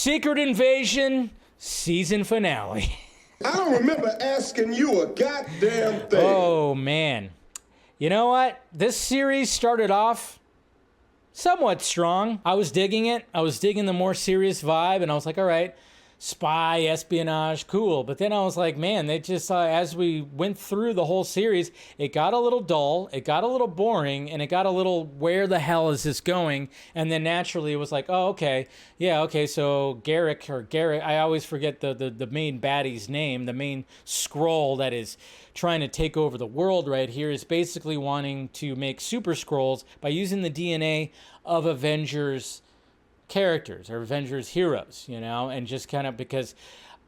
Secret Invasion season finale. I don't remember asking you a goddamn thing. Oh, man. You know what? This series started off somewhat strong. I was digging it. I was digging the more serious vibe, and I was like, all right, spy, espionage, cool. But then I was like, man, they just, as we went through the whole series, it got a little dull, it got a little boring, and it got a little, where the hell is this going? And then naturally it was like, oh, okay, yeah, okay, so Garrick, I always forget the main baddie's name, the main Skrull that is trying to take over the world right here is basically wanting to make Super Skrulls by using the DNA of Avengers characters or Avengers heroes, you know, and just kind of because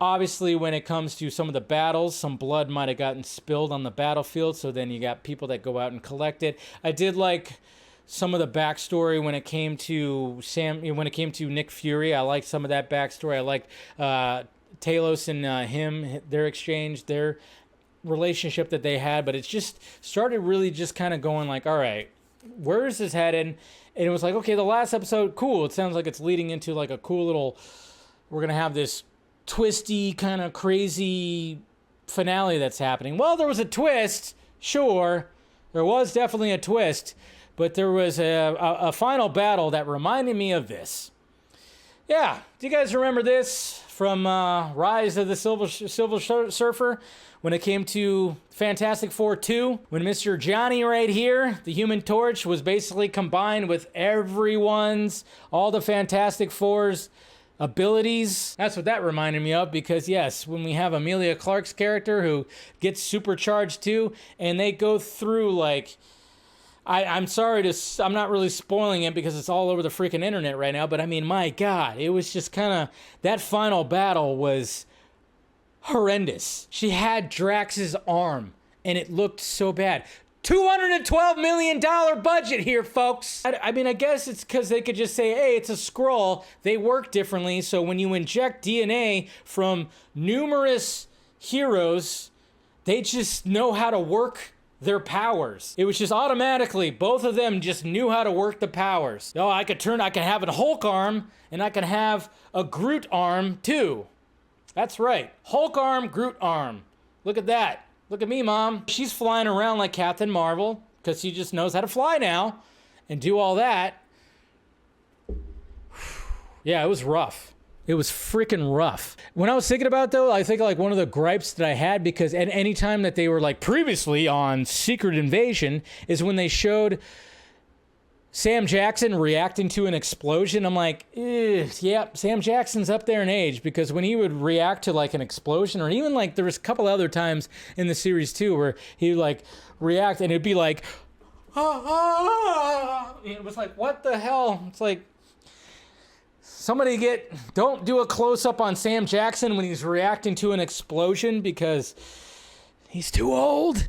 obviously when it comes to some of the battles, some blood might have gotten spilled on the battlefield, so then you got people that go out and collect it. I did like some of the backstory when it came to Nick Fury. I liked some of that backstory. I liked Talos and their exchange, their relationship that they had, but it's just started really just kind of going like, all right, where is this headed? And it was like, okay, the last episode, cool. It sounds like it's leading into like a cool little, we're going to have this twisty kind of crazy finale that's happening. Well, there was a twist, sure. There was definitely a twist, but there was a final battle that reminded me of this. Yeah, do you guys remember this from Rise of the Silver Surfer? When it came to Fantastic Four 2, when Mr. Johnny right here, the Human Torch, was basically combined with all the Fantastic Four's abilities. That's what that reminded me of, because yes, when we have Emilia Clarke's character who gets supercharged too, and they go through like, I'm sorry I'm not really spoiling it because it's all over the freaking internet right now, but I mean, my God, it was just kind of, that final battle was horrendous. She had Drax's arm, and it looked so bad. $212 million budget here, folks. I mean, I guess it's because they could just say, hey, it's a Skrull. They work differently, so when you inject DNA from numerous heroes, they just know how to work their powers. It was just automatically, both of them just knew how to work the powers. Oh, I could have a Hulk arm, and I can have a Groot arm, too. That's right. Hulk arm, Groot arm. Look at that. Look at me, Mom. She's flying around like Captain Marvel because she just knows how to fly now and do all that. Yeah, it was rough. It was freaking rough. When I was thinking about it, though, I think like one of the gripes that I had, because at any time that they were like previously on Secret Invasion, is when they showed Sam Jackson reacting to an explosion. I'm like, yeah, Sam Jackson's up there in age, because when he would react to like an explosion, or even like there was a couple other times in the series too where he would like react and it'd be like, it was like, what the hell? It's like, don't do a close up on Sam Jackson when he's reacting to an explosion, because he's too old.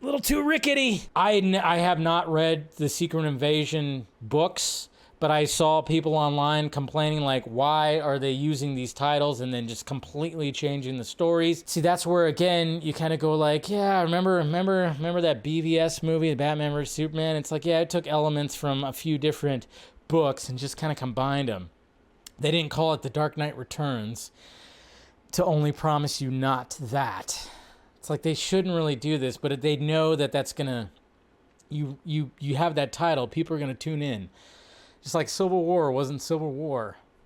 A little too rickety. I have not read the Secret Invasion books, but I saw people online complaining like, why are they using these titles and then just completely changing the stories? See, that's where, again, you kind of go like, yeah, remember that BVS movie, the Batman vs. Superman? It's like, yeah, it took elements from a few different books and just kind of combined them. They didn't call it The Dark Knight Returns to only promise you not that. It's like they shouldn't really do this, but they know that that's gonna, you have that title, people are gonna tune in. Just like Civil War wasn't Civil War.